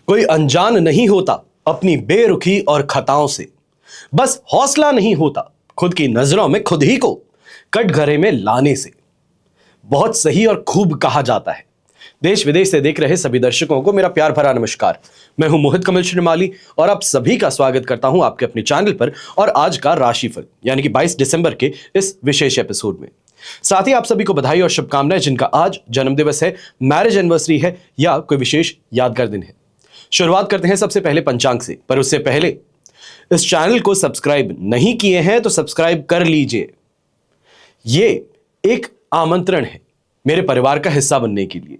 कोई अनजान नहीं होता अपनी बेरुखी और खताओं से। बस हौसला नहीं होता खुद की नजरों में खुद ही को कटघरे में लाने से। बहुत सही और खूब कहा जाता है। देश विदेश से देख रहे सभी दर्शकों को मेरा प्यार भरा नमस्कार। मैं हूं मोहित कमल श्रीमाली और आप सभी का स्वागत करता हूं आपके अपने चैनल पर और आज का राशिफल यानी कि 22 दिसंबर के इस विशेष एपिसोड में। साथ ही आप सभी को बधाई और शुभकामनाएं जिनका आज जन्मदिवस है, मैरिज एनिवर्सरी है या कोई विशेष यादगार दिन है। शुरुआत करते हैं सबसे पहले पंचांग से, पर उससे पहले इस चैनल को सब्सक्राइब नहीं किए हैं तो सब्सक्राइब कर लीजिए। ये एक आमंत्रण है मेरे परिवार का हिस्सा बनने के लिए।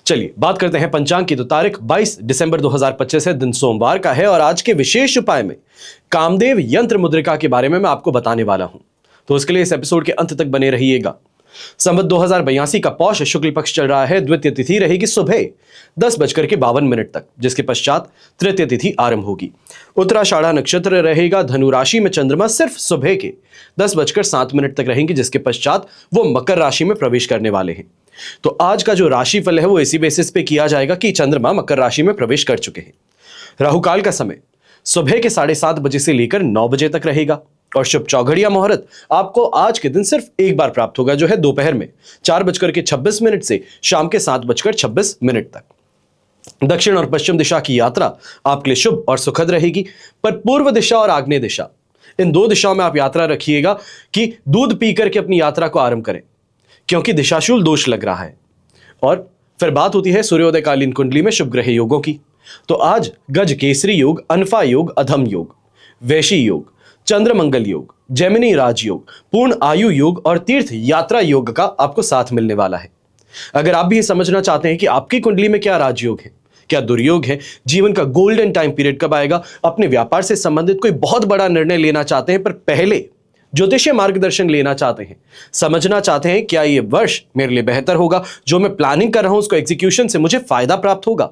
चलिए बात करते हैं पंचांग की। तो तारीख 22 दिसंबर 2025 है, दिन सोमवार का है और आज के विशेष उपाय में कामदेव यंत्र मुद्रिका के बारे में मैं आपको बताने वाला हूं, तो उसके लिए इस एपिसोड के अंत तक बने रहिएगा। संवत 2082 का पौष शुक्ल पक्ष चल रहा है। द्वितीय तिथि रहेगी सुबह 10:52 तक, जिसके पश्चात तृतीय तिथि आरंभ होगी। उत्तराषाढ़ा नक्षत्र रहेगा। धनु राशि में चंद्रमा सिर्फ सुबह के 10:07 तक रहेंगे, जिसके पश्चात वो मकर राशि में प्रवेश करने वाले हैं। तो आज का जो राशिफल है वो इसी बेसिस पे किया जाएगा कि चंद्रमा मकर राशि में प्रवेश कर चुके हैं। राहुकाल का समय सुबह के 7:30 बजे से लेकर 9 बजे तक रहेगा और शुभ चौघड़िया मुहूर्त आपको आज के दिन सिर्फ एक बार प्राप्त होगा, जो है दोपहर में 4:26 से शाम के 7:26 तक। दक्षिण और पश्चिम दिशा की यात्रा आपके लिए शुभ और सुखद रहेगी, पर पूर्व दिशा और आग्नेय दिशा, इन दो दिशाओं में आप यात्रा रखिएगा कि दूध पी करके अपनी यात्रा को आरंभ करें, क्योंकि दिशाशूल दोष लग रहा है। और फिर बात होती है सूर्योदय कालीन कुंडली में शुभ ग्रह योगों की। तो आज गज केसरी योग, अनफा योग, अधम योग, वैशी योग, चंद्रमंगल योग, जेमिनी राजयोग, पूर्ण आयु योग और तीर्थ यात्रा योग का आपको साथ मिलने वाला है। अगर आप भी ये समझना चाहते हैं कि आपकी कुंडली में क्या राजयोग है, क्या दुर्योग है, जीवन का गोल्डन टाइम पीरियड कब आएगा, अपने व्यापार से संबंधित कोई बहुत बड़ा निर्णय लेना चाहते हैं पर पहले ज्योतिषीय मार्गदर्शन लेना चाहते हैं, समझना चाहते हैं क्या ये वर्ष मेरे लिए बेहतर होगा, जो मैं प्लानिंग कर रहा हूं उसको एग्जीक्यूशन से मुझे फायदा प्राप्त होगा,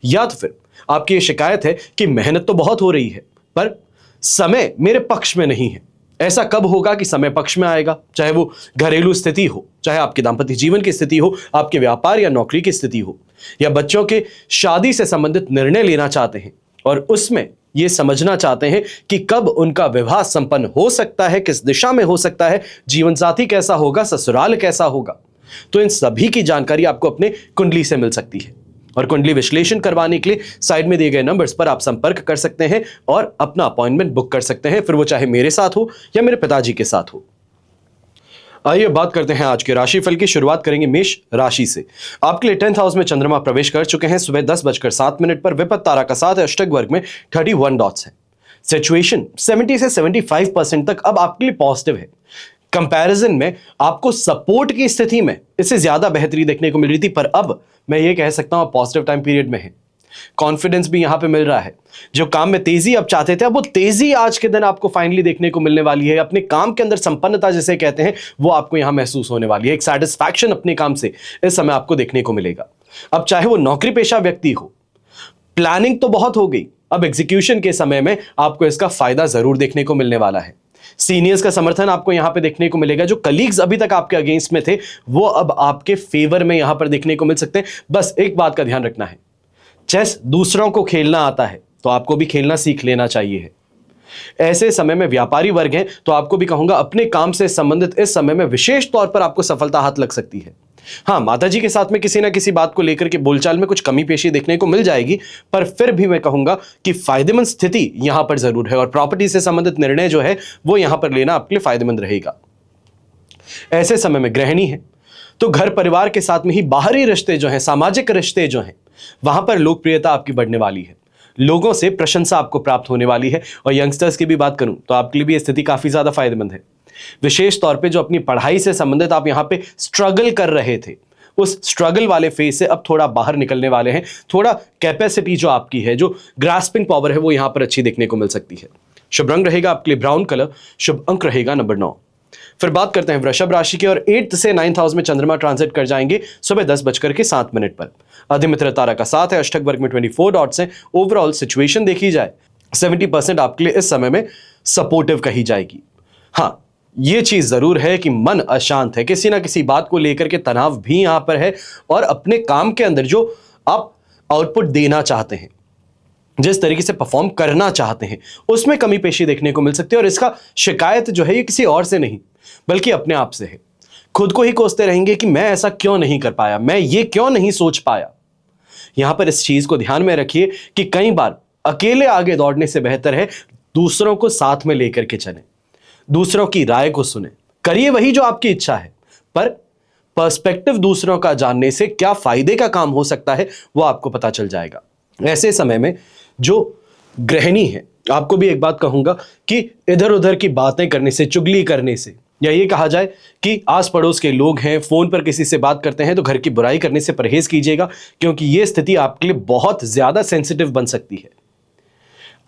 या तो फिर आपकी ये शिकायत है कि मेहनत तो बहुत हो रही है पर समय मेरे पक्ष में नहीं है। ऐसा कब होगा कि समय पक्ष में आएगा, चाहे वो घरेलू स्थिति हो, चाहे आपके दाम्पत्य जीवन की स्थिति हो, आपके व्यापार या नौकरी की स्थिति हो, या बच्चों के शादी से संबंधित निर्णय लेना चाहते हैं और उसमें ये समझना चाहते हैं कि कब उनका विवाह संपन्न हो सकता है, किस दिशा में हो सकता है, जीवन साथी कैसा होगा, ससुराल कैसा होगा। तो इन सभी की जानकारी आपको अपने कुंडली से मिल सकती है और कुंडली विश्लेषण करवाने के लिए साइड में दिए गए नंबर्स पर आप संपर्क कर सकते हैं और अपना अपॉइंटमेंट बुक कर सकते हैं, फिर वो चाहे मेरे साथ हो या मेरे पिताजी के साथ हो। आइए बात करते हैं आज के राशिफल की। शुरुआत करेंगे मेष राशि से। आपके लिए 10th हाउस में चंद्रमा प्रवेश कर चुके हैं। सुबह 10:07 पर विपद तारा का साथ है। अष्टक वर्ग में 31 डॉट्स है। सिचुएशन 70 से 75% तक अब आपके लिए पॉजिटिव है। कंपैरिजन में आपको सपोर्ट की स्थिति में इससे ज्यादा बेहतरी देखने को मिल रही थी, पर अब मैं ये कह सकता हूं पॉजिटिव टाइम पीरियड में है। कॉन्फिडेंस भी यहां पे मिल रहा है। जो काम में तेजी आप चाहते थे, अब वो तेजी आज के दिन आपको फाइनली देखने को मिलने वाली है। अपने काम के अंदर संपन्नता जिसे कहते हैं वो आपको यहां महसूस होने वाली है। एक सैटिस्फैक्शन अपने काम से इस समय आपको देखने को मिलेगा। अब चाहे वो नौकरी पेशा व्यक्ति हो, प्लानिंग तो बहुत हो गई, अब एग्जीक्यूशन के समय में आपको इसका फायदा जरूर देखने को मिलने वाला है। सीनियर्स का समर्थन आपको यहां पे देखने को मिलेगा। जो कलीग्स अभी तक आपके अगेंस्ट में थे वो अब आपके फेवर में यहां पर देखने को मिल सकते हैं। बस एक बात का ध्यान रखना है, चेस दूसरों को खेलना आता है तो आपको भी खेलना सीख लेना चाहिए। ऐसे समय में व्यापारी वर्ग हैं तो आपको भी कहूंगा अपने काम से संबंधित इस समय में विशेष तौर पर आपको सफलता हाथ लग सकती है। हाँ, माताजी के साथ में किसी ना किसी बात को लेकर के बोलचाल में कुछ कमी पेशी देखने को मिल जाएगी, पर फिर भी मैं कहूंगा कि फायदेमंद स्थिति यहां पर जरूर है और प्रॉपर्टी से संबंधित निर्णय जो है वो यहां पर लेना आपके लिए फायदेमंद रहेगा। ऐसे समय में गृहिणी है तो घर परिवार के साथ में ही बाहरी रिश्ते जो हैं, सामाजिक रिश्ते जो हैं, वहां पर लोकप्रियता आपकी बढ़ने वाली है। लोगों से प्रशंसा आपको प्राप्त होने वाली है। और यंगस्टर्स की भी बात करूं तो आपके लिए भी स्थिति काफी ज्यादा फायदेमंद है। विशेष तौर पे जो अपनी पढ़ाई से संबंधित आप यहां पे स्ट्रगल कर रहे थे, उस स्ट्रगल वाले फेज से अब थोड़ा बाहर निकलने वाले हैं। थोड़ा कैपेसिटी जो आपकी है, जो ग्रास्पिंग पावर है, वो यहां पर अच्छी देखने को मिल सकती है। शुभ रंग रहेगा आपके लिए ब्राउन कलर। शुभ अंक रहेगा नंबर 9। फिर बात करते हैं वृषभ राशि की और 8th से 9th हाउस में चंद्रमा ट्रांजिट कर जाएंगे सुबह 10:07 पर। अधिमित्र तारा का साथ है। अष्टक वर्ग में 24 डॉट्स हैं। ओवरऑल सिचुएशन देखी जाए 70% आपके लिए इस समय में सपोर्टिव कही जाएगी। हाँ, ये चीज जरूर है कि मन अशांत है, किसी ना किसी बात को लेकर के तनाव भी यहां पर है और अपने काम के अंदर जो आप आउटपुट देना चाहते हैं, जिस तरीके से परफॉर्म करना चाहते हैं, उसमें कमी पेशी देखने को मिल सकती है। और इसका शिकायत जो है ये किसी और से नहीं बल्कि अपने आप से है। खुद को ही कोसते रहेंगे कि मैं ऐसा क्यों नहीं कर पाया, मैं ये क्यों नहीं सोच पाया। यहां पर इस चीज को ध्यान में रखिए कि कई बार अकेले आगे दौड़ने से बेहतर है दूसरों को साथ में लेकर के चलें, दूसरों की राय को सुने, करिए वही जो आपकी इच्छा है, पर पर्सपेक्टिव दूसरों का जानने से क्या फायदे का काम हो सकता है वो आपको पता चल जाएगा। ऐसे समय में जो गृहिणी है, आपको भी एक बात कहूंगा कि इधर उधर की बातें करने से, चुगली करने से, या ये कहा जाए कि आस पड़ोस के लोग हैं, फोन पर किसी से बात करते हैं तो घर की बुराई करने से परहेज कीजिएगा, क्योंकि यह स्थिति आपके लिए बहुत ज्यादा सेंसिटिव बन सकती है।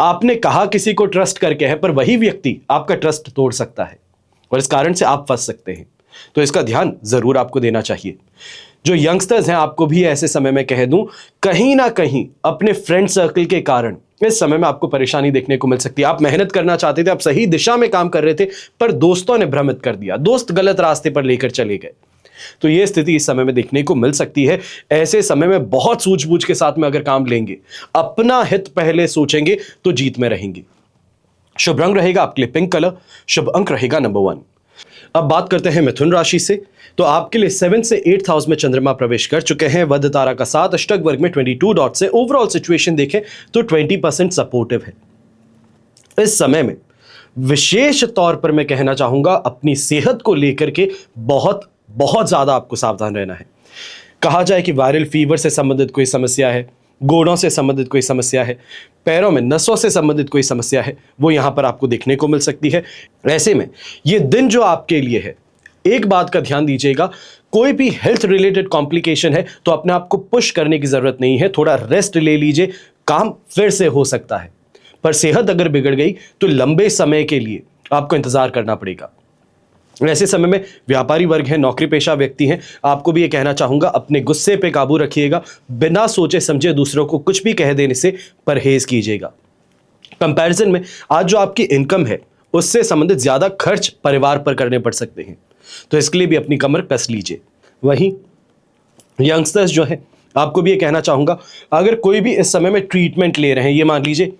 आपने कहा किसी को ट्रस्ट करके है, पर वही व्यक्ति आपका ट्रस्ट तोड़ सकता है और इस कारण से आप फंस सकते हैं। तो इसका ध्यान जरूर आपको देना चाहिए। जो यंगस्टर्स हैं, आपको भी ऐसे समय में कह दूं, कहीं ना कहीं अपने फ्रेंड सर्कल के कारण इस समय में आपको परेशानी देखने को मिल सकती है। आप मेहनत करना चाहते थे, आप सही दिशा में काम कर रहे थे, पर दोस्तों ने भ्रमित कर दिया, दोस्त गलत रास्ते पर लेकर चले गए। तो यह स्थिति इस समय में देखने को मिल सकती है। ऐसे समय में बहुत सूझबूझ के साथ में अगर काम लेंगे, अपना हित पहले सोचेंगे, तो जीत में रहेंगे। शुभ रंग रहेगा आपके लिए पिंक कलर, शुभ अंक रहेगा नंबर 1। अब बात करते हैं मिथुन राशि से। तो आपके लिए 7 से 8th हाउस में चंद्रमा प्रवेश कर चुके हैं, वध तारा का 7, अष्टक वर्ग में 22 डॉट से। ओवरऑल सिचुएशन देखें तो 20% सपोर्टिव है। इस समय में विशेष तौर पर मैं कहना चाहूंगा, अपनी सेहत को लेकर के बहुत बहुत ज्यादा आपको सावधान रहना है। कहा जाए कि वायरल फीवर से संबंधित कोई समस्या है, गोड़ों से संबंधित कोई समस्या है, पैरों में नसों से संबंधित कोई समस्या है, वो यहां पर आपको देखने को मिल सकती है। ऐसे में ये दिन जो आपके लिए है, एक बात का ध्यान दीजिएगा, कोई भी हेल्थ रिलेटेड कॉम्प्लिकेशन है तो अपने आप को पुश करने की जरूरत नहीं है, थोड़ा रेस्ट ले लीजिए, काम फिर से हो सकता है। पर सेहत अगर बिगड़ गई तो लंबे समय के लिए आपको इंतजार करना पड़ेगा। ऐसे समय में व्यापारी वर्ग है, नौकरी पेशा व्यक्ति हैं, आपको भी ये कहना चाहूंगा, अपने गुस्से पे काबू रखिएगा, बिना सोचे समझे दूसरों को कुछ भी कह देने से परहेज कीजिएगा। कंपैरिजन में आज जो आपकी इनकम है उससे संबंधित ज्यादा खर्च परिवार पर करने पड़ सकते हैं, तो इसके लिए भी अपनी कमर कस लीजिए। वहीं यंगस्टर्स जो है, आपको भी ये कहना चाहूंगा, अगर कोई भी इस समय में ट्रीटमेंट ले रहे हैं, ये मान लीजिए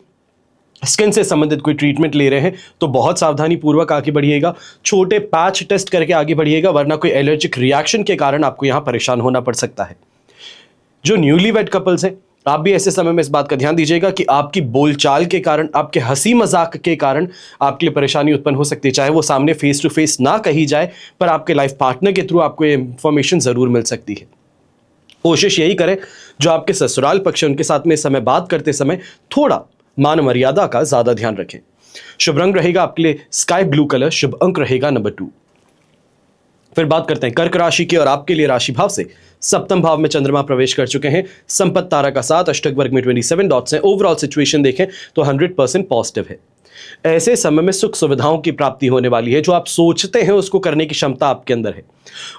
स्किन से संबंधित कोई ट्रीटमेंट ले रहे हैं, तो बहुत सावधानी पूर्वक आगे बढ़िएगा, छोटे पैच टेस्ट करके आगे बढ़िएगा, वरना कोई एलर्जिक रिएक्शन के कारण आपको यहां परेशान होना पड़ सकता है। जो न्यूली वेड कपल्स हैं, आप भी ऐसे समय में इस बात का ध्यान दीजिएगा कि आपकी बोलचाल के कारण, आपके हंसी मजाक के कारण आपके लिए परेशानी उत्पन्न हो सकती है। चाहे वो सामने फेस टू फेस ना कही जाए, पर आपके लाइफ पार्टनर के थ्रू आपको ये इंफॉर्मेशन जरूर मिल सकती है। कोशिश यही करें, जो आपके ससुराल पक्ष है उनके साथ में इस समय बात करते समय थोड़ा मान मर्यादा का ज्यादा ध्यान रखें। शुभ रंग रहेगा आपके लिए स्काई ब्लू कलर, शुभ अंक रहेगा नंबर 2। फिर बात करते हैं कर्क राशि की, और आपके लिए राशि भाव से 7वें भाव में चंद्रमा प्रवेश कर चुके हैं, संपत्ति तारा का 7, अष्टक वर्ग में 27 डॉट्स हैं। ओवरऑल सिचुएशन देखें तो 100% पॉजिटिव है। ऐसे समय में सुख सुविधाओं की प्राप्ति होने वाली है, जो आप सोचते हैं उसको करने की क्षमता आपके अंदर है।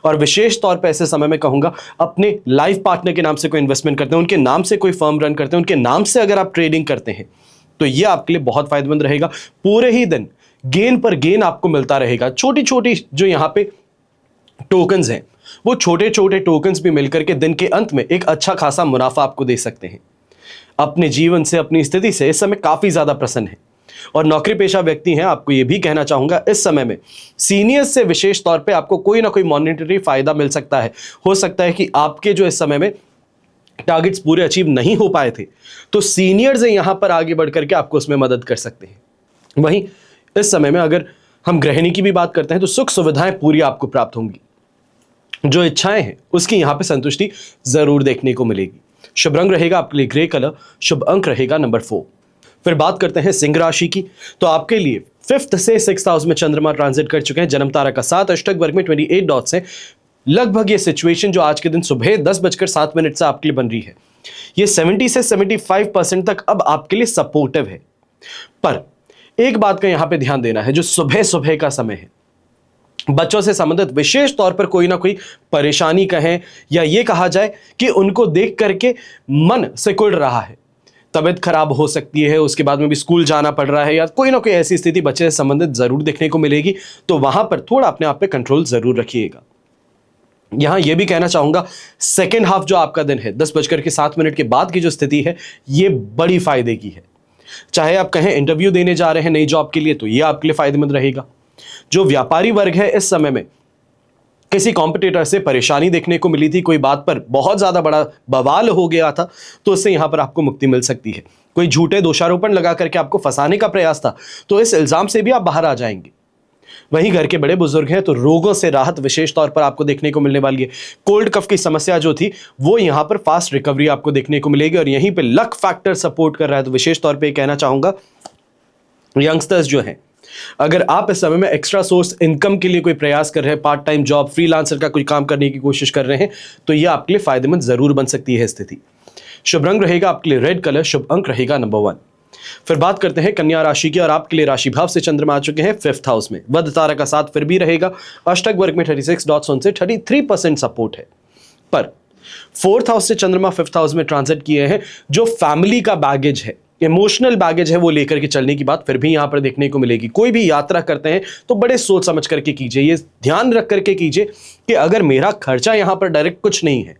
और विशेष तौर पर ऐसे समय में कहूंगा, अपने लाइफ पार्टनर के नाम से कोई इन्वेस्टमेंट करते हैं, उनके नाम से कोई फर्म रन करते हैं, उनके नाम से अगर आप ट्रेडिंग करते हैं तो यह आपके लिए बहुत फायदेमंद रहेगा। पूरे ही दिन गेन पर गेन आपको मिलता रहेगा। छोटी छोटी जो यहां पे टोकन्स हैं, वो छोटे छोटे टोकन्स भी मिलकर के दिन के अंत में एक अच्छा खासा मुनाफा आपको दे सकते हैं। अपने जीवन से, अपनी स्थिति से इस समय काफी ज्यादा प्रसन्न है। और नौकरी पेशा व्यक्ति हैं, आपको यह भी कहना चाहूंगा, इस समय में सीनियर्स से विशेष तौर पे आपको कोई ना कोई मॉनेटरी फायदा मिल सकता है। हो सकता है कि आपके जो इस समय में टारगेट्स पूरे अचीव नहीं हो पाए थे, तो सीनियर्स यहां पर आगे बढ़कर के आपको उसमें मदद कर सकते हैं। वहीं इस समय में अगर हम गृहिणी की भी बात करते हैं, तो सुख सुविधाएं पूरी आपको प्राप्त होंगी। जो इच्छाएं हैं उसकी यहां पे संतुष्टि जरूर देखने को मिलेगी। शुभ रंग रहेगा आपके लिए ग्रे कलर, शुभ अंक रहेगा नंबर 4। फिर बात करते हैं सिंह राशि की। तो आपके लिए 5th से 6th हाउस में चंद्रमा ट्रांजिट कर चुके हैं, जन्म तारा का 7, अष्टक वर्ग में 28 डॉट्स हैं। लगभग ये सिचुएशन जो आज के दिन सुबह 10:07 से आपके लिए बन रही है, ये 70 से 75% तक अब आपके लिए सपोर्टिव है। पर एक बात का यहां पे ध्यान देना है, जो सुबह सुबह का समय है, बच्चों से संबंधित विशेष तौर पर कोई ना कोई परेशानी कहें, या ये कहा जाए कि उनको देख करके मन सिकुड़ रहा है, तबीयत खराब हो सकती है, उसके बाद में भी स्कूल जाना पड़ रहा है, या कोई ना कोई ऐसी स्थिति बच्चे से संबंधित जरूर देखने को मिलेगी। तो वहां पर थोड़ा अपने आप पे कंट्रोल जरूर रखिएगा। यहां यह भी कहना चाहूंगा, सेकेंड हाफ जो आपका दिन है 10:07 के बाद की जो स्थिति है, ये बड़ी फायदे की है। चाहे आप कहें इंटरव्यू देने जा रहे हैं नई जॉब के लिए, तो ये आपके लिए फायदेमंद रहेगा। जो व्यापारी वर्ग है, इस समय में किसी कॉम्पिटिटर से परेशानी देखने को मिली थी, कोई बात पर बहुत ज्यादा बड़ा बवाल हो गया था, तो इससे यहां पर आपको मुक्ति मिल सकती है। कोई झूठे दोषारोपण लगा करके आपको फंसाने का प्रयास था, तो इस इल्जाम से भी आप बाहर आ जाएंगे। वहीं घर के बड़े बुजुर्ग हैं, तो रोगों से राहत विशेष तौर पर आपको देखने को मिलने वाली है। कोल्ड कफ की समस्या जो थी, वो यहां पर फास्ट रिकवरी आपको देखने को मिलेगी, और यहीं पे लक फैक्टर सपोर्ट कर रहा है। तो विशेष तौर पे कहना चाहूंगा, यंगस्टर्स जो हैं, अगर आप इस समय में एक्स्ट्रा सोर्स इनकम के लिए कोई प्रयास कर रहे हैं, पार्ट टाइम जॉब, फ्रीलांसर का कोई काम करने की कोशिश कर रहे हैं, तो यह आपके लिए फायदेमंद जरूर बन सकती है स्थिति। शुभ रंग रहेगा आपके लिए रेड कलर, शुभ अंक रहेगा नंबर 1। फिर बात करते हैं कन्या राशि की, और आपके लिए राशि भाव से चंद्रमा आ चुके हैं 5th हाउस में। वध तारा का साथ फिर भी रहेगा, अष्टक वर्ग में 36 डॉट्स उनसे 33% सपोर्ट है। पर 4th हाउस से चंद्रमा 5th हाउस में ट्रांजिट किए हैं, जो फैमिली का बैगेज है, इमोशनल बैगेज है, वो लेकर के चलने की बात फिर भी यहां पर देखने को मिलेगी। कोई भी यात्रा करते हैं तो बड़े सोच समझ करके कीजिए, ये ध्यान रख करके कीजिए कि अगर मेरा खर्चा यहां पर डायरेक्ट कुछ नहीं है,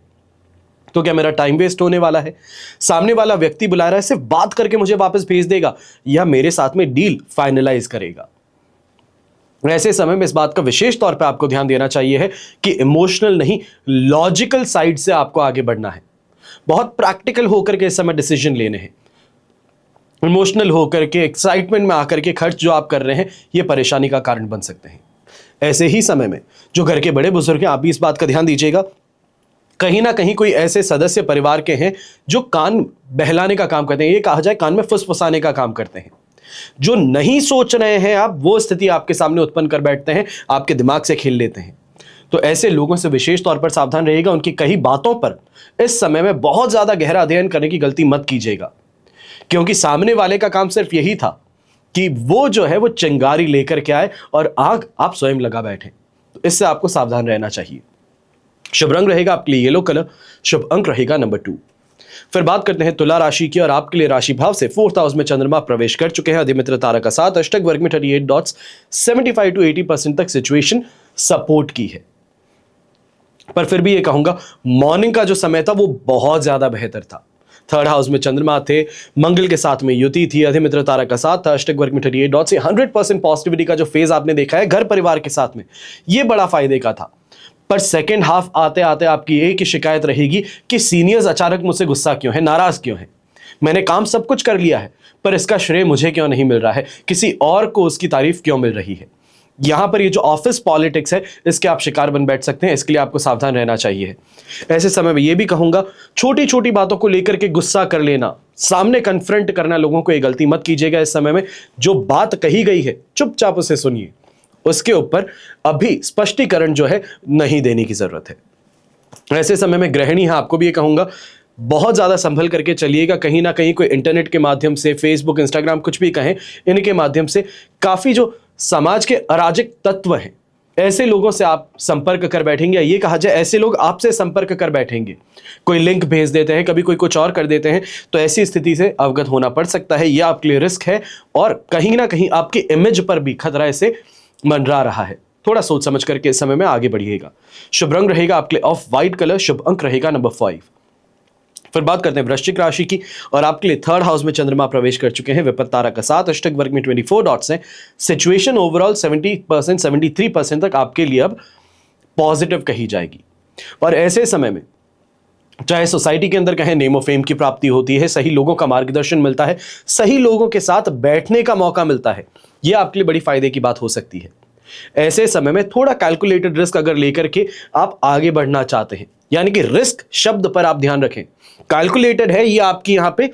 तो क्या मेरा टाइम वेस्ट होने वाला है? सामने वाला व्यक्ति बुला रहा है, सिर्फ बात करके मुझे वापस भेज देगा, या मेरे साथ में डील फाइनलाइज करेगा? ऐसे समय में इस बात का विशेष तौर पे आपको ध्यान देना चाहिए है कि इमोशनल नहीं, लॉजिकल साइड से आपको आगे बढ़ना है। बहुत प्रैक्टिकल होकर के इस समय डिसीजन लेने हैं। इमोशनल होकर के, एक्साइटमेंट में आकर के खर्च जो आप कर रहे हैं, ये परेशानी का कारण बन सकते हैं। ऐसे ही समय में जो घर के बड़े बुजुर्ग हैं, आप भी इस बात का ध्यान दीजिएगा, कहीं ना कहीं कोई ऐसे सदस्य परिवार के हैं जो कान बहलाने का काम करते हैं, ये कहा जाए कान में फुसफुसाने का काम करते हैं। जो नहीं सोच रहे हैं आप, वो स्थिति आपके सामने उत्पन्न कर बैठते हैं, आपके दिमाग से खेल लेते हैं। तो ऐसे लोगों से विशेष तौर पर सावधान रहिएगा। उनकी कई बातों पर इस समय में बहुत ज्यादा गहरा अध्ययन करने की गलती मत कीजिएगा, क्योंकि सामने वाले का काम सिर्फ यही था कि वो जो है वो चिंगारी लेकर के आए और आग आप स्वयं लगा बैठे। तो इससे आपको सावधान रहना चाहिए। शुभ रंग रहेगा आपके लिए येलो कलर, शुभ अंक रहेगा नंबर 2। फिर बात करते हैं तुला राशि की, और आपके लिए राशि भाव से 4th हाउस में चंद्रमा प्रवेश कर चुके हैं। अधिमित्र तारा का साथ, अष्टक वर्ग में 38 डॉट्स 75 to 80% तक सिचुएशन सपोर्ट की है। पर फिर भी ये कहूंगा, मॉर्निंग का जो समय था वो बहुत ज्यादा बेहतर था। 3rd हाउस में चंद्रमा थे, मंगल के साथ में युति थी, अधिमित्र तारा का साथ था, अष्टक वर्ग में 38 डॉट्स से 100% पॉजिटिविटी का जो फेज आपने देखा है घर परिवार के साथ में, ये बड़ा फायदे का था। पर सेकेंड हाफ आते आते आपकी एक ही शिकायत रहेगी कि सीनियर्स अचानक मुझसे गुस्सा क्यों है, नाराज क्यों है? मैंने काम सब कुछ कर लिया है, पर इसका श्रेय मुझे क्यों नहीं मिल रहा है, किसी और को उसकी तारीफ क्यों मिल रही है? यहां पर ये जो ऑफिस पॉलिटिक्स है, इसके आप शिकार बन बैठ सकते हैं। इसके लिए आपको सावधान रहना चाहिए। ऐसे समय में ये भी कहूंगा, छोटी छोटी बातों को लेकर के गुस्सा कर लेना, सामने कन्फ्रंट करना लोगों को, ये गलती मत कीजिएगा। इस समय में जो बात कही गई है, चुपचाप उसे सुनिए, उसके ऊपर अभी स्पष्टीकरण जो है नहीं देने की जरूरत है। ऐसे समय में गृहिणी है, आपको भी ये कहूंगा, बहुत ज्यादा संभल करके चलिएगा। कहीं ना कहीं कोई इंटरनेट के माध्यम से, फेसबुक, इंस्टाग्राम, कुछ भी कहें, इनके माध्यम से काफी जो समाज के अराजक तत्व हैं, ऐसे लोगों से आप संपर्क कर बैठेंगे, ये कहा जाए ऐसे लोग आपसे संपर्क कर बैठेंगे, कोई लिंक भेज देते हैं, कभी कोई कुछ और कर देते हैं, तो ऐसी स्थिति से अवगत होना पड़ सकता है। यह आपके लिए रिस्क है, और कहीं ना कहीं आपकी इमेज पर भी खतरा इसे मंडरा रहा है। थोड़ा सोच समझ करके इस समय में आगे बढ़िएगा। शुभ रंग रहेगा आपके लिए ऑफ व्हाइट कलर, शुभ अंक रहेगा नंबर 5। फिर बात करते हैं वृश्चिक राशि की, और आपके लिए 3rd हाउस में चंद्रमा प्रवेश कर चुके हैं। विपत्त तारा का साथ, अष्टक वर्ग में 24 डॉट्स हैं। सिचुएशन ओवरऑल 70% 73% तक आपके लिए अब पॉजिटिव कही जाएगी। और ऐसे समय में चाहे सोसाइटी के अंदर कहें, नेम ऑफ फेम की प्राप्ति होती है, सही लोगों का मार्गदर्शन मिलता है, सही लोगों के साथ बैठने का मौका मिलता है, यह आपके लिए बड़ी फायदे की बात हो सकती है। ऐसे समय में थोड़ा कैलकुलेटेड रिस्क अगर लेकर के आप आगे बढ़ना चाहते हैं, यानी कि रिस्क शब्द पर आप ध्यान रखें। कैलकुलेटेड है, ये आपकी यहां पे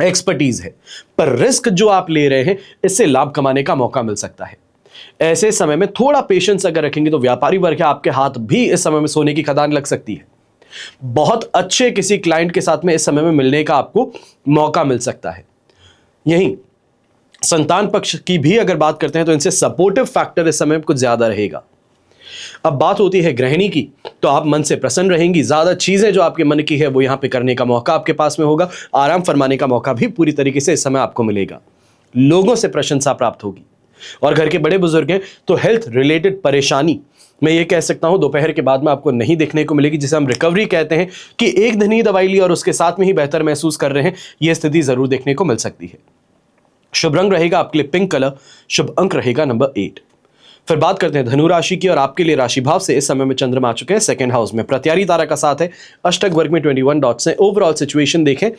एक्सपर्टीज है, पर रिस्क जो आप ले रहे हैं, इससे लाभ कमाने का मौका मिल सकता है। ऐसे समय में थोड़ा पेशेंस अगर रखेंगे, तो व्यापारी वर्ग आपके हाथ भी इस समय में सोने की खदान लग सकती है। बहुत अच्छे किसी क्लाइंट के साथ में इस समय में मिलने का आपको मौका मिल सकता है। यहीं संतान पक्ष की भी अगर बात करते हैं, तो इनसे सपोर्टिव फैक्टर इस समय कुछ ज्यादा रहेगा। अब बात होती है गृहिणी की, तो आप मन से प्रसन्न रहेंगी, ज्यादा चीजें जो आपके मन की है वो यहां पे करने का मौका आपके पास में होगा, आराम फरमाने का मौका भी पूरी तरीके से इस समय आपको मिलेगा। लोगों से प्रशंसा प्राप्त होगी। और घर के बड़े बुजुर्ग हैं, तो हेल्थ रिलेटेड परेशानी मैं ये कह सकता हूं दोपहर के बाद में आपको नहीं देखने को मिलेगी, जिसे हम रिकवरी कहते हैं कि एक दिन ही दवाई ली और उसके साथ में ही बेहतर महसूस कर रहे हैं, यह स्थिति जरूर देखने को मिल सकती है। शुभ रंग रहेगा आपके लिए पिंक कलर, शुभ अंक रहेगा नंबर 8। फिर बात करते हैं धनु राशि की, और आपके लिए राशि भाव से इस समय में चंद्रमा आ चुके हैं सेकंड हाउस में, प्रत्यारी तारा का साथ है, अष्टक वर्ग में 21 डॉट्स हैं। ओवरऑल सिचुएशन देखें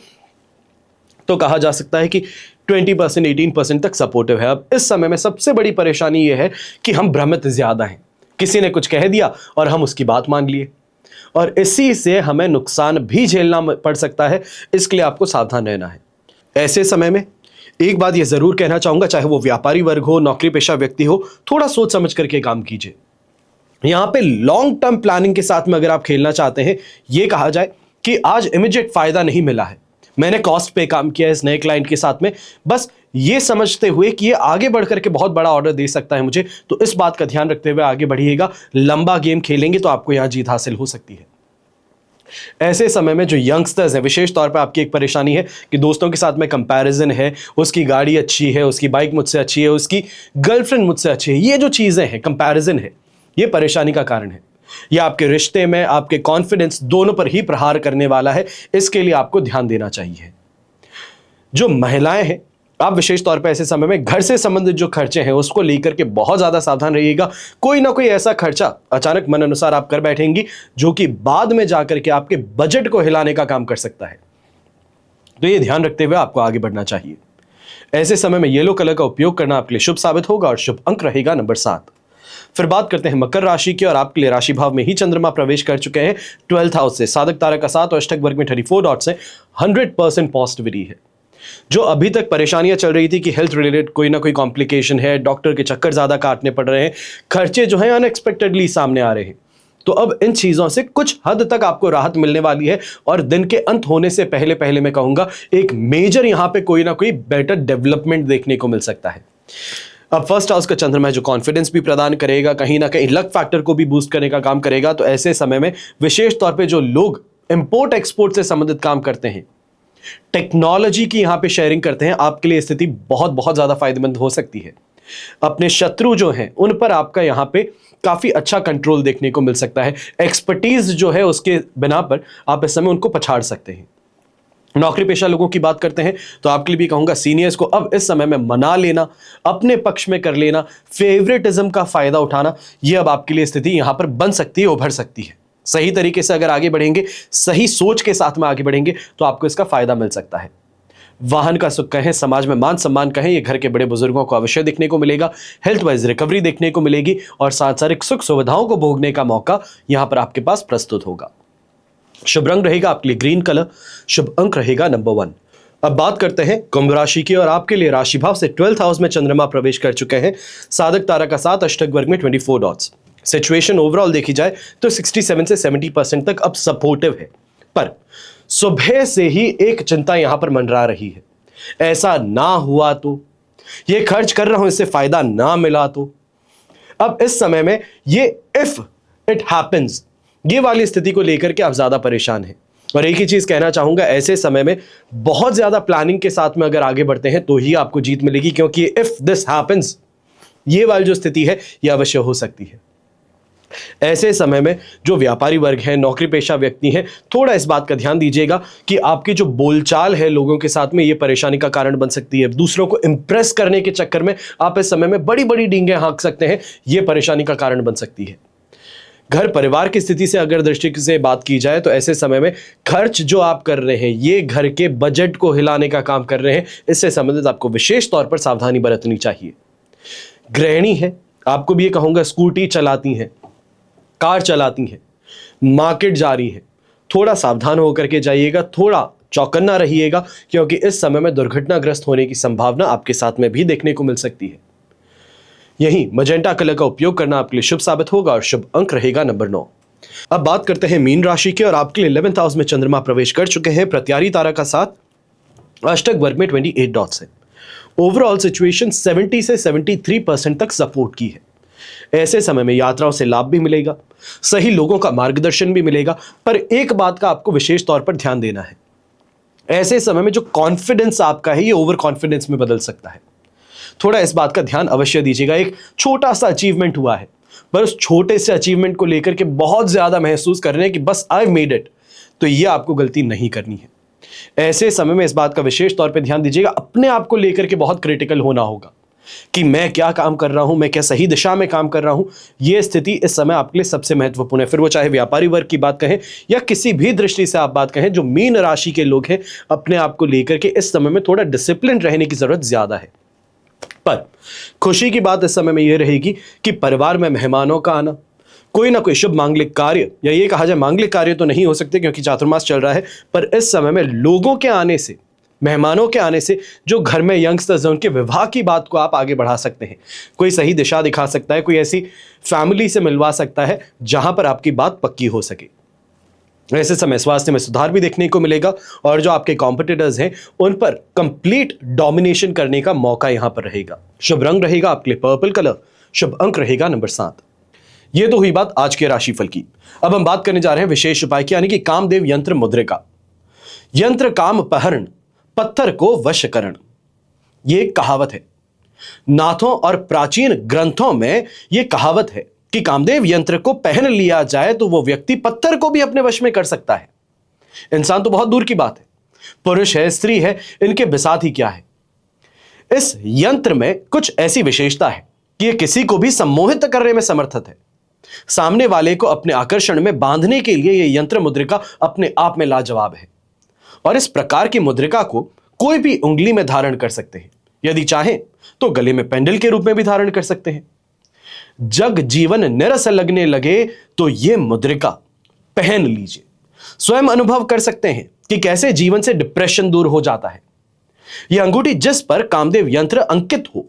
तो कहा जा सकता है कि 20% 18% तक सपोर्टिव है। अब इस समय में सबसे बड़ी परेशानी यह है कि हम भ्रमित ज्यादा हैं, किसी ने कुछ कह दिया और हम उसकी बात मान लिए, और इसी से हमें नुकसान भी झेलना पड़ सकता है, इसके लिए आपको सावधान रहना है। ऐसे समय में एक बात यह जरूर कहना चाहूंगा, चाहे वो व्यापारी वर्ग हो, नौकरी पेशा व्यक्ति हो, थोड़ा सोच समझ करके काम कीजिए। यहां पे लॉन्ग टर्म प्लानिंग के साथ में अगर आप खेलना चाहते हैं, यह कहा जाए कि आज इमीडिएट फायदा नहीं मिला है, मैंने कॉस्ट पे काम किया है इस नए क्लाइंट के साथ में, बस ये समझते हुए कि ये आगे बढ़ करके बहुत बड़ा ऑर्डर दे सकता है मुझे, तो इस बात का ध्यान रखते हुए आगे बढ़िएगा। लंबा गेम खेलेंगे तो आपको यहां जीत हासिल हो सकती है। ऐसे समय में जो यंगस्टर्स हैं, विशेष तौर पर आपकी एक परेशानी है कि दोस्तों के साथ में कंपैरिजन है, उसकी गाड़ी अच्छी है, उसकी बाइक मुझसे अच्छी है, उसकी गर्लफ्रेंड मुझसे अच्छी है, ये जो चीजें हैं, कंपैरिजन है, ये परेशानी का कारण है। यह आपके रिश्ते में, आपके कॉन्फिडेंस दोनों पर ही प्रहार करने वाला है, इसके लिए आपको ध्यान देना चाहिए। जो महिलाएं हैं, आप विशेष तौर पर ऐसे समय में घर से संबंधित जो खर्चे हैं उसको लेकर के बहुत ज्यादा सावधान रहिएगा। कोई ना कोई ऐसा खर्चा अचानक मन अनुसार आप कर बैठेंगी जो कि बाद में जाकर के आपके बजट को हिलाने का काम कर सकता है, तो ये ध्यान रखते हुए आपको आगे बढ़ना चाहिए। ऐसे समय में येलो कलर का उपयोग करना आपके लिए शुभ साबित होगा, और शुभ अंक रहेगा नंबर 7। फिर बात करते हैं मकर राशि की, और आपके लिए राशि भाव में ही चंद्रमा प्रवेश कर चुके हैं 12th हाउस से, साधक तारा का साथ और अष्टक वर्ग में 34 डॉट्स हैं। 100% पॉजिटिविटी है। जो अभी तक परेशानियां चल रही थी कि हेल्थ रिलेटेड कोई ना कोई कॉम्प्लिकेशन है, डॉक्टर के चक्कर ज्यादा काटने पड़ रहे हैं, खर्चे जो हैं अनएक्सपेक्टेडली सामने आ रहे हैं, तो अब इन चीजों से कुछ हद तक आपको राहत मिलने वाली है, और दिन के अंत होने से पहले पहले मैं कहूंगा एक मेजर यहां पे कोई ना कोई बेटर डेवलपमेंट देखने को मिल सकता है। अब फर्स्ट हाउस का चंद्रमा है जो कॉन्फिडेंस भी प्रदान करेगा, कहीं ना कहीं लक फैक्टर को भी बूस्ट करने का काम करेगा। तो ऐसे समय में विशेष तौर पे जो लोग इंपोर्ट एक्सपोर्ट से संबंधित काम करते हैं, टेक्नोलॉजी की यहां पे शेयरिंग करते हैं, आपके लिए स्थिति बहुत बहुत ज्यादा फायदेमंद हो सकती है। अपने शत्रु जो हैं उन पर आपका यहां पे काफी अच्छा कंट्रोल देखने को मिल सकता है। एक्सपर्टीज जो है उसके बिना पर आप इस समय उनको पछाड़ सकते हैं। नौकरी पेशा लोगों की बात करते हैं तो आपके लिए भी कहूंगा सीनियर्स को अब इस समय में मना लेना, अपने पक्ष में कर लेना, फेवरेटिज्म का फायदा उठाना, यह अब आपके लिए स्थिति यहां पर बन सकती है, उभर सकती है। सही तरीके से अगर आगे बढ़ेंगे, सही सोच के साथ में आगे बढ़ेंगे तो आपको इसका फायदा मिल सकता है। वाहन का सुख कहें, समाज में मान सम्मान कहें, ये घर के बड़े बुजुर्गों को अवश्य देखने को मिलेगा। हेल्थ वाइज रिकवरी देखने को मिलेगी, और सांसारिक सुख सुविधाओं को भोगने का मौका यहां पर आपके पास प्रस्तुत होगा। शुभ रंग रहेगा आपके लिए ग्रीन कलर, शुभ अंक रहेगा नंबर 1। अब बात करते हैं कुंभ राशि की, और आपके लिए राशि भाव से 12th हाउस में चंद्रमा प्रवेश कर चुके हैं, साधक तारा का साथ, अष्टक वर्ग में 24 डॉट्स। सिचुएशन ओवरऑल देखी जाए तो 67 से 70% तक अब सपोर्टिव है, पर सुबह से ही एक चिंता यहां पर मंडरा रही है, ऐसा ना हुआ तो, ये खर्च कर रहा हूं इससे फायदा ना मिला तो। अब इस समय में ये इफ इट हैपेंस, ये वाली स्थिति को लेकर के आप ज्यादा परेशान हैं। और एक ही चीज कहना चाहूंगा, ऐसे समय में बहुत ज्यादा प्लानिंग के साथ में अगर आगे बढ़ते हैं तो ही आपको जीत मिलेगी, क्योंकि इफ दिस हैपेंस, ये वाली जो स्थिति है ये अवश्य हो सकती है। ऐसे समय में जो व्यापारी वर्ग है, नौकरी पेशा व्यक्ति हैं, थोड़ा इस बात का ध्यान दीजिएगा कि आपकी जो बोलचाल है लोगों के साथ में, ये परेशानी का कारण बन सकती है। दूसरों को इंप्रेस करने के चक्कर में आप इस समय में बड़ी बड़ी डींगे हाँक सकते हैं, ये परेशानी का कारण बन सकती है। घर परिवार की स्थिति से अगर दृष्टि से बात की जाए तो ऐसे समय में खर्च जो आप कर रहे हैं ये घर के बजट को हिलाने का काम कर रहे हैं, इससे संबंधित आपको विशेष तौर पर सावधानी बरतनी चाहिए। गृहिणी है, आपको भी ये कहूंगा, स्कूटी चलाती हैं, कार चलाती हैं, मार्केट जा रही है, थोड़ा सावधान होकर के जाइएगा, थोड़ा चौकन्ना रहिएगा, क्योंकि इस समय में दुर्घटनाग्रस्त होने की संभावना आपके साथ में भी देखने को मिल सकती है। यही मजेंटा कलर का उपयोग करना आपके लिए शुभ साबित होगा, और शुभ अंक रहेगा नंबर 9। अब बात करते हैं मीन राशि की, और आपके लिए 11th हाउस में चंद्रमा प्रवेश कर चुके हैं, प्रत्यारी तारा का साथ, अष्टक वर्ग में 28 डॉट्स है। ओवरऑल सिचुएशन 70 से 73% तक सपोर्ट की है। ऐसे समय में यात्राओं से लाभ भी मिलेगा, सही लोगों का मार्गदर्शन भी मिलेगा, पर एक बात का आपको विशेष तौर पर ध्यान देना है, ऐसे समय में जो कॉन्फिडेंस आपका है ये ओवर कॉन्फिडेंस में बदल सकता है। थोड़ा इस बात का ध्यान अवश्य दीजिएगा। एक छोटा सा अचीवमेंट हुआ है, पर उस छोटे से अचीवमेंट को लेकर के बहुत ज्यादा महसूस कर रहे हैं कि बस आई मेड इट, तो ये आपको गलती नहीं करनी है। ऐसे समय में इस बात का विशेष तौर पे ध्यान दीजिएगा, अपने आप को लेकर के बहुत क्रिटिकल होना होगा कि मैं क्या काम कर रहा हूं, मैं क्या सही दिशा में काम कर रहा हूं। यह स्थिति इस समय आपके लिए सबसे महत्वपूर्ण है, फिर वो चाहे व्यापारी वर्ग की बात कहें या किसी भी दृष्टि से आप बात कहें। जो मीन राशि के लोग हैं, अपने आप को लेकर के इस समय में थोड़ा डिसिप्लिन रहने की जरूरत ज्यादा है। पर खुशी की बात इस समय में यह रहेगी कि परिवार में मेहमानों का आना, कोई ना कोई शुभ मांगलिक कार्य, या ये कहा जाए मांगलिक कार्य तो नहीं हो सकते क्योंकि चातुर्मास चल रहा है, पर इस समय में लोगों के आने से, मेहमानों के आने से जो घर में यंगस्टर्स हैं उनके विवाह की बात को आप आगे बढ़ा सकते हैं। कोई सही दिशा दिखा सकता है, कोई ऐसी फैमिली से मिलवा सकता है जहां पर आपकी बात पक्की हो सके। ऐसे समय स्वास्थ्य में सुधार भी देखने को मिलेगा और जो आपके कॉम्पिटिटर्स हैं उन पर कंप्लीट डोमिनेशन करने का मौका यहां पर रहेगा। शुभ रंग रहेगा आपके लिए पर्पल कलर, शुभ अंक रहेगा नंबर 7। यह तो हुई बात आज के राशिफल की। अब हम बात करने जा रहे हैं विशेष उपाय की, यानी कि कामदेव यंत्र मुद्रिका। यंत्र काम पहरण, पत्थर को वश करण, यह एक कहावत है। नाथों और प्राचीन ग्रंथों में यह कहावत है कि कामदेव यंत्र को पहन लिया जाए तो वो व्यक्ति पत्थर को भी अपने वश में कर सकता है। इंसान तो बहुत दूर की बात है, पुरुष है स्त्री है, इनके बिसात ही क्या है। इस यंत्र में कुछ ऐसी विशेषता है कि यह किसी को भी सम्मोहित करने में समर्थ है। सामने वाले को अपने आकर्षण में बांधने के लिए यह यंत्र मुद्रिका अपने आप में लाजवाब है। और इस प्रकार की मुद्रिका को कोई भी उंगली में धारण कर सकते हैं, यदि चाहें तो गले में पेंडल के रूप में भी धारण कर सकते हैं। जग जीवन निरस लगने लगे तो यह मुद्रिका पहन लीजिए, स्वयं अनुभव कर सकते हैं कि कैसे जीवन से डिप्रेशन दूर हो जाता है। यह अंगूठी जिस पर कामदेव यंत्र अंकित हो,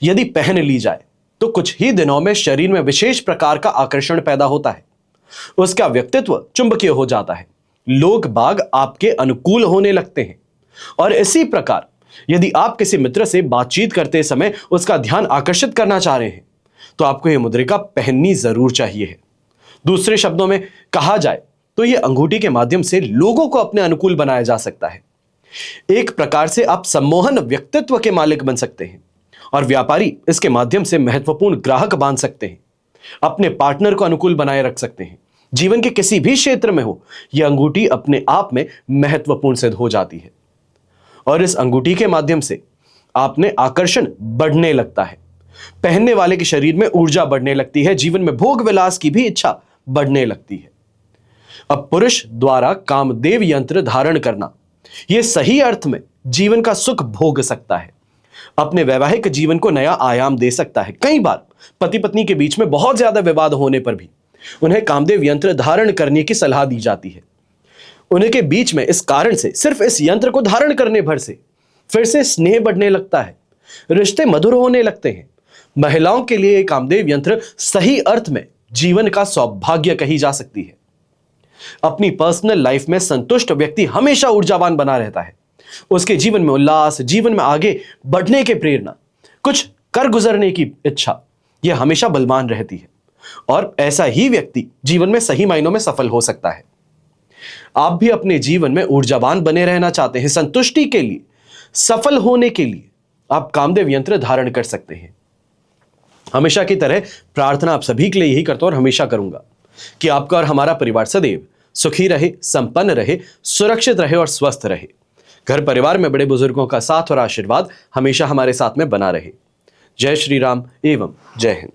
यदि पहन ली जाए तो कुछ ही दिनों में शरीर में विशेष प्रकार का आकर्षण पैदा होता है, उसका व्यक्तित्व चुंबकीय हो जाता है, लोग बाग आपके अनुकूल होने लगते हैं। और इसी प्रकार यदि आप किसी मित्र से बातचीत करते समय उसका ध्यान आकर्षित करना चाह रहे हैं तो आपको यह मुद्रिका पहननी जरूर चाहिए है। दूसरे शब्दों में कहा जाए तो यह अंगूठी के माध्यम से लोगों को अपने अनुकूल बनाया जा सकता है। एक प्रकार से आप सम्मोहन व्यक्तित्व के मालिक बन सकते हैं और व्यापारी इसके माध्यम से महत्वपूर्ण ग्राहक बांध सकते हैं, अपने पार्टनर को अनुकूल बनाए रख सकते हैं। जीवन के किसी भी क्षेत्र में हो, यह अंगूठी अपने आप में महत्वपूर्ण सिद्ध हो जाती है। और इस अंगूठी के माध्यम से आप में आकर्षण बढ़ने लगता है, पहनने वाले के शरीर में ऊर्जा बढ़ने लगती है, जीवन में भोग विलास की भी इच्छा बढ़ने लगती है। अब पुरुष द्वारा कामदेव यंत्र धारण करना यह सही अर्थ में जीवन का सुख भोग सकता है, अपने वैवाहिक जीवन को नया आयाम दे सकता है। कई बार पति पत्नी के बीच में बहुत ज्यादा विवाद होने पर भी उन्हें कामदेव यंत्र धारण करने की सलाह दी जाती है। उनके बीच में इस कारण से, सिर्फ इस यंत्र को धारण करने भर से फिर से स्नेह बढ़ने लगता है, रिश्ते मधुर होने लगते हैं। महिलाओं के लिए कामदेव यंत्र सही अर्थ में जीवन का सौभाग्य कही जा सकती है। अपनी पर्सनल लाइफ में संतुष्ट व्यक्ति हमेशा ऊर्जावान बना रहता है, उसके जीवन में उल्लास, जीवन में आगे बढ़ने की प्रेरणा, कुछ कर गुजरने की इच्छा, यह हमेशा बलवान रहती है और ऐसा ही व्यक्ति जीवन में सही मायनों में सफल हो सकता है। आप भी अपने जीवन में ऊर्जावान बने रहना चाहते हैं, संतुष्टि के लिए, सफल होने के लिए आप कामदेव यंत्र धारण कर सकते हैं। हमेशा की तरह प्रार्थना आप सभी के लिए यही करता हूं और हमेशा करूंगा कि आपका और हमारा परिवार सदैव सुखी रहे, संपन्न रहे, सुरक्षित रहे और स्वस्थ रहे। घर परिवार में बड़े बुजुर्गों का साथ और आशीर्वाद हमेशा हमारे साथ में बना रहे। जय श्री राम एवं जय हिंद।